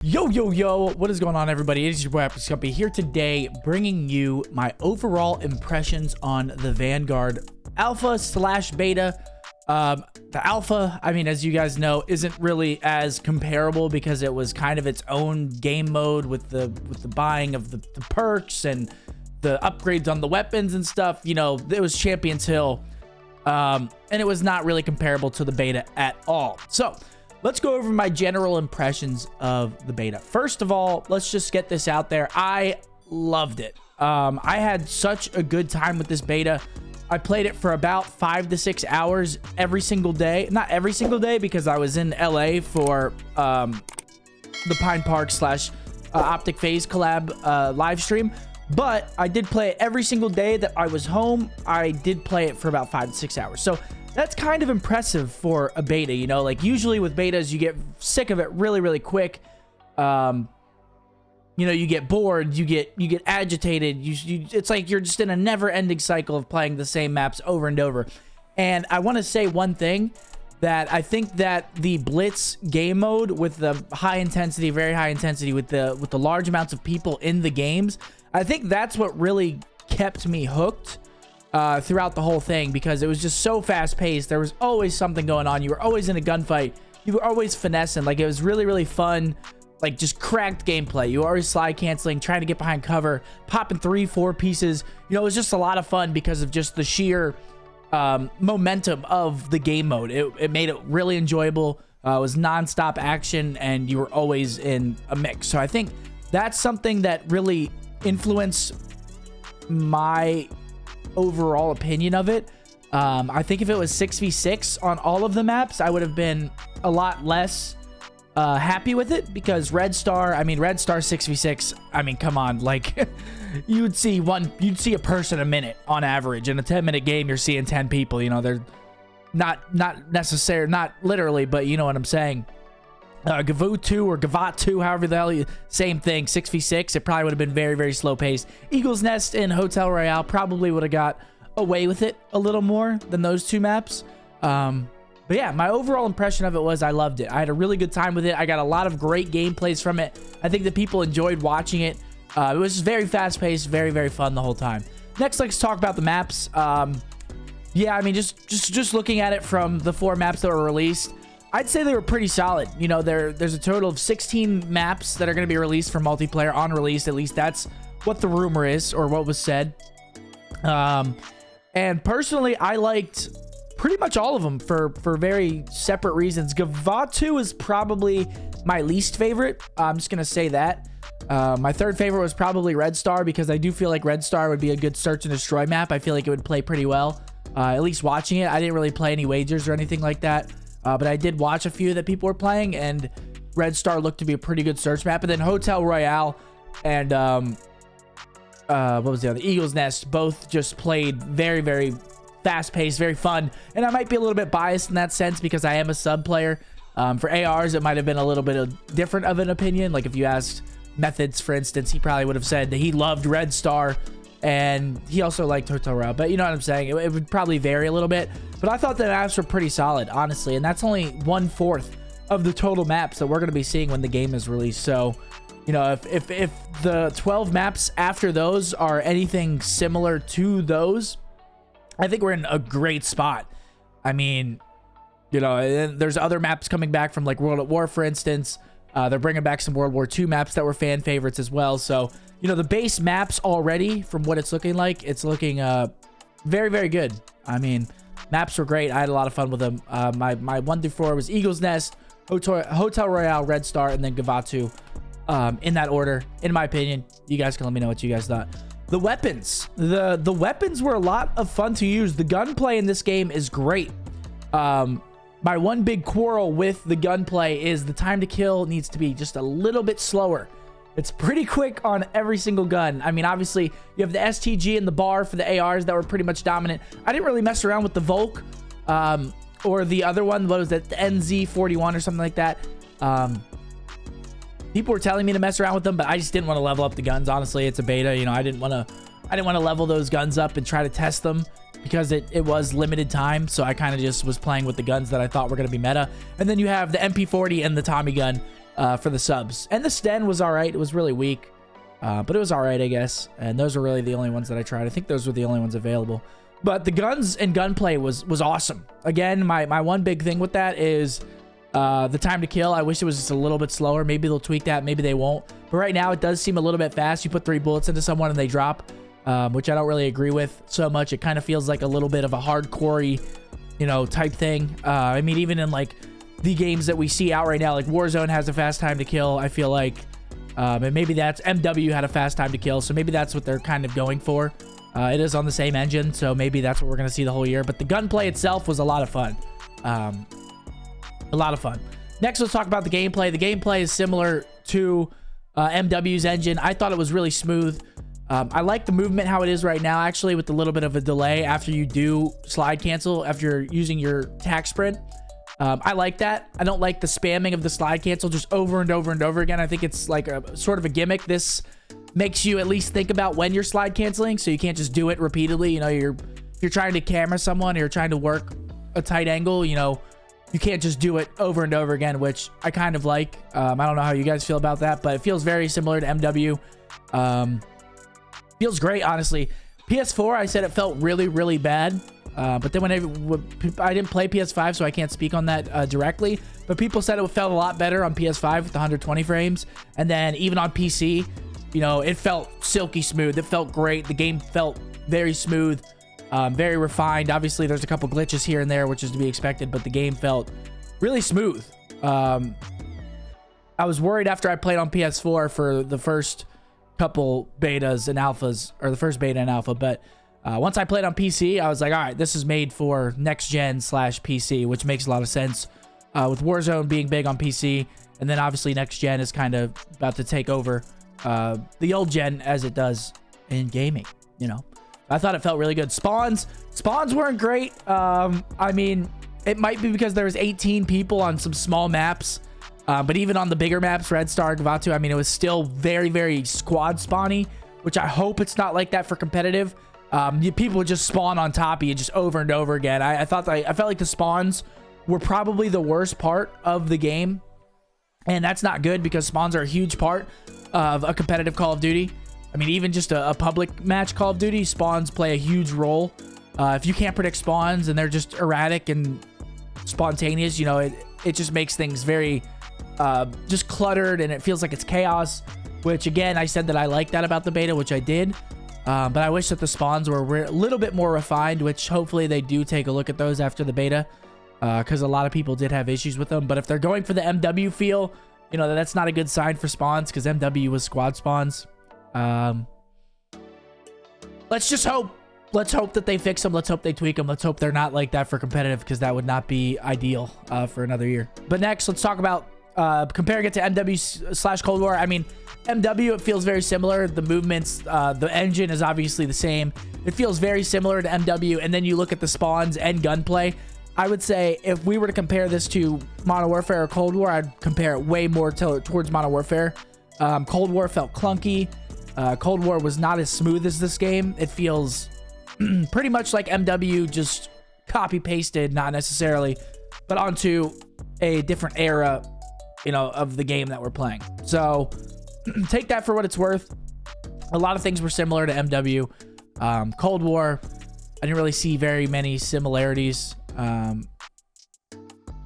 Yo, what is going on, everybody? It is your boy Scump here today, bringing you my overall impressions on the Vanguard alpha / beta. The alpha, I mean, as you guys know, isn't really as comparable because it was kind of its own game mode with the buying of the perks and the upgrades on the weapons and stuff. You know, it was Champions Hill, and it was not really comparable to the beta at all. So let's go over my general impressions of the beta. First of all, let's just get this out there. I loved it. I had such a good time with this beta. I played it for about 5 to 6 hours every single day. Not every single day because I was in LA for the Pine Park / Optic Phase collab live stream. But I did play it every single day that I was home. I did play it for about 5 to 6 hours. So that's kind of impressive for a beta, you know? Like, usually with betas, you get sick of it really quick. You know, you get bored, you get agitated. It's like you're just in a never-ending cycle of playing the same maps over and over. And I want to say one thing, that I think that the Blitz game mode with the high intensity, very high intensity, with the large amounts of people in the games, I think that's what really kept me hooked throughout the whole thing, because it was just so fast paced. There was always something going on. You were always in a gunfight. You were always finessing. Like, it was really fun. Like, just cracked gameplay. You were always slide canceling, trying to get behind cover, popping 3-4 pieces. You know, it was just a lot of fun because of just the sheer momentum of the game mode. It made it really enjoyable. It was non-stop action, and you were always in a mix. So I think that's something that really influenced my overall opinion of it. I think if it was 6v6 on all of the maps, I would have been a lot less happy with it, because Red Star 6v6, I mean, come on, like you'd see a person a minute on average. In a 10-minute game, you're seeing 10 people. You know, they're not necessary, not literally, but you know what I'm saying. Gavu 2 or Gavat 2, however the hell same thing. 6v6, it probably would have been very slow paced. Eagle's Nest and Hotel Royale probably would have got away with it a little more than those two maps. But yeah, my overall impression of it was I loved it. I had a really good time with it. I got a lot of great gameplays from it. I think that people enjoyed watching it. It was just very fast paced, very fun the whole time. Next, let's talk about the maps. Yeah, I mean, just looking at it from the 4 maps that were released, I'd say they were pretty solid. You know, there's a total of 16 maps that are going to be released for multiplayer on release. At least that's what the rumor is, or what was said. And personally, I liked pretty much all of them for very separate reasons. Gavatu is probably my least favorite. I'm just going to say that. My third favorite was probably Red Star, because I do feel like Red Star would be a good search and destroy map. I feel like it would play pretty well. At least watching it. I didn't really play any wagers or anything like that. But I did watch a few that people were playing, and Red Star looked to be a pretty good search map. And then Hotel Royale and what was the other? Eagle's Nest, both just played very fast-paced, very fun. And I might be a little bit biased in that sense because I am a sub player. For ARs, it might have been a little bit different of an opinion. Like, if you asked Methods, for instance, he probably would have said that he loved Red Star, and he also liked Hotel Royale. But you know what I'm saying? It would probably vary a little bit. But I thought the maps were pretty solid, honestly. And that's only 1/4 of the total maps that we're going to be seeing when the game is released. So, you know, if the 12 maps after those are anything similar to those, I think we're in a great spot. I mean, you know, there's other maps coming back from, like, World at War, for instance. They're bringing back some World War II maps that were fan favorites as well. So, you know, the base maps already, from what it's looking like, it's looking very good. I mean, maps were great. I had a lot of fun with them. My 1 through 4 was Eagle's Nest, Hotel Royale, Red Star, and then Gavatu, in that order, in my opinion. You guys can let me know what you guys thought. The weapons. The weapons were a lot of fun to use. The gunplay in this game is great. My one big quarrel with the gunplay is the time to kill needs to be just a little bit slower. It's pretty quick on every single gun. I mean, obviously, you have the STG and the bar for the ARs that were pretty much dominant. I didn't really mess around with the Volk, or the other one. What was it? The NZ41 or something like that. People were telling me to mess around with them, but I just didn't want to level up the guns. Honestly, it's a beta. You know, I didn't want to level those guns up and try to test them, because it was limited time. So I kind of just was playing with the guns that I thought were going to be meta. And then you have the MP40 and the Tommy gun. for the subs. And the Sten was all right. It was really weak, but it was all right, I guess. And those are really the only ones that I tried. I think those were the only ones available. But the guns and gunplay was awesome. Again, my one big thing with that is the time to kill. I wish it was just a little bit slower. Maybe they'll tweak that. Maybe they won't. But right now, it does seem a little bit fast. You put 3 bullets into someone and they drop, which I don't really agree with so much. It kind of feels like a little bit of a hardcore-y, you know, type thing. I mean, even in like the games that we see out right now, like Warzone has a fast time to kill, I feel like. And maybe that's MW had a fast time to kill, so maybe that's what they're kind of going for. It is on the same engine, so maybe that's what we're going to see the whole year. But the gunplay itself was a lot of fun. A lot of fun. Next, let's talk about the gameplay. The gameplay is similar to MW's engine. I thought it was really smooth. I like the movement how it is right now, actually, with a little bit of a delay after you do slide cancel, after you're using your tack sprint. I like that. I don't like the spamming of the slide cancel just over and over and over again. I think it's like a sort of a gimmick. This makes you at least think about when you're slide canceling, so you can't just do it repeatedly. You know, you're trying to camera someone, or you're trying to work a tight angle, you know, you can't just do it over and over again, which I kind of like. I don't know how you guys feel about that, but it feels very similar to MW. Feels great, honestly. PS4, I said it felt really, really bad. But then when I didn't play PS5, so I can't speak on that directly. But people said it felt a lot better on PS5 with 120 frames. And then even on PC, you know, it felt silky smooth. It felt great. The game felt very smooth, very refined. Obviously, there's a couple glitches here and there, which is to be expected, but the game felt really smooth. I was worried after I played on PS4 for the first couple betas and alphas, or the first beta and alpha, but once I played on PC, I was like, all right, this is made for next gen / PC, which makes a lot of sense, with Warzone being big on PC, and then obviously next gen is kind of about to take over the old gen as it does in gaming. You know, I thought it felt really good. Spawns weren't great. I mean, it might be because there was 18 people on some small maps, but even on the bigger maps, Red Star, Gavatu, I mean, it was still very, very squad spawny, which I hope it's not like that for competitive. People would just spawn on top of you just over and over again. I felt like the spawns were probably the worst part of the game, and that's not good because spawns are a huge part of a competitive Call of Duty. I mean, even just a public match Call of Duty, spawns play a huge role. If you can't predict spawns and they're just erratic and spontaneous, you know, it just makes things very just cluttered, and it feels like it's chaos, which again, I said that I like that about the beta, which I did. But I wish that the spawns were a little bit more refined, which hopefully they do take a look at those after the beta, because a lot of people did have issues with them. But if they're going for the MW feel, you know, that's not a good sign for spawns, because MW was squad spawns. Let's just hope. Let's hope that they fix them. Let's hope they tweak them. Let's hope they're not like that for competitive, because that would not be ideal for another year. But next, let's talk about comparing it to MW / Cold War. I mean, MW, it feels very similar. The movements, the engine is obviously the same. It feels very similar to MW. And then you look at the spawns and gunplay. I would say if we were to compare this to Modern Warfare or Cold War, I'd compare it way more towards Modern Warfare. Cold War felt clunky. Cold War was not as smooth as this game. It feels pretty much like MW, just copy pasted, not necessarily, but onto a different era, you know, of the game that we're playing. So take that for what it's worth. A lot of things were similar to MW. Cold War, I didn't really see very many similarities. So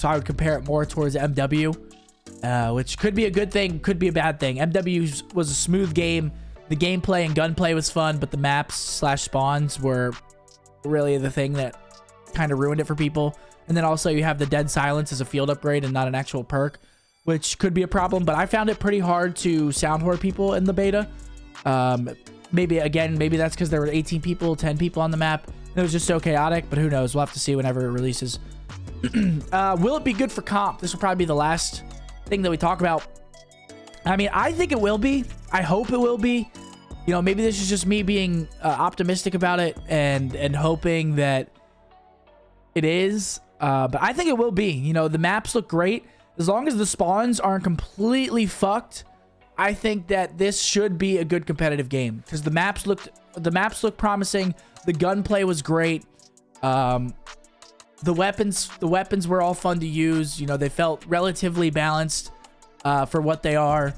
I would compare it more towards MW, which could be a good thing, could be a bad thing. MW was a smooth game. The gameplay and gunplay was fun, but the maps / spawns were really the thing that kind of ruined it for people. And then also you have the dead silence as a field upgrade and not an actual perk, which could be a problem. But I found it pretty hard to sound horde people in the beta. Maybe that's because there were 18 people, 10 people on the map. And it was just so chaotic, but who knows? We'll have to see whenever it releases. Will it be good for comp? This will probably be the last thing that we talk about. I mean, I think it will be. I hope it will be. You know, maybe this is just me being optimistic about it and hoping that it is. But I think it will be. You know, the maps look great. As long as the spawns aren't completely fucked, I think that this should be a good competitive game, because the maps look promising. The gunplay was great. The weapons were all fun to use. You know, they felt relatively balanced. for what they are.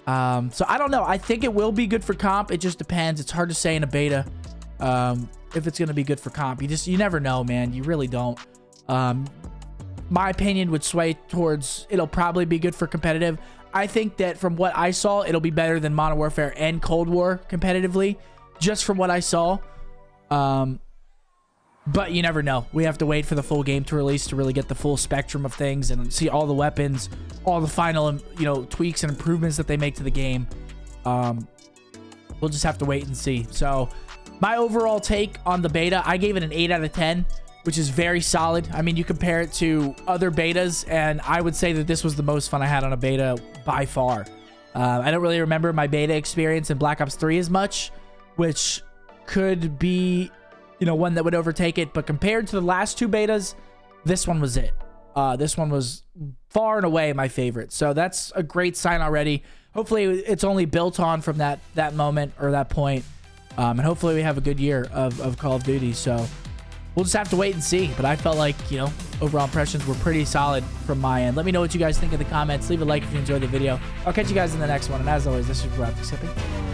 So I don't know. I think it will be good for comp. It just depends. It's hard to say in a beta if it's going to be good for comp. You never know, man. You really don't. My opinion would sway towards it'll probably be good for competitive. I think that from what I saw, it'll be better than Modern Warfare and Cold War competitively, just from what I saw. But you never know. We have to wait for the full game to release to really get the full spectrum of things and see all the weapons, all the final, tweaks and improvements that they make to the game. We'll just have to wait and see. So my overall take on the beta, I gave it an 8 out of 10, which is very solid. I mean, you compare it to other betas, and I would say that this was the most fun I had on a beta by far. I don't really remember my beta experience in Black Ops 3 as much, which could be one that would overtake it, but compared to the last 2 betas, this one was it. This one was far and away my favorite, so that's a great sign already. Hopefully it's only built on from that moment or that point, and hopefully we have a good year of Call of Duty. So we'll just have to wait and see, but I felt like overall impressions were pretty solid from my end. Let me know what you guys think in the comments. Leave a like if you enjoyed the video. I'll catch you guys in the next one, and as always, this is Rob Scump.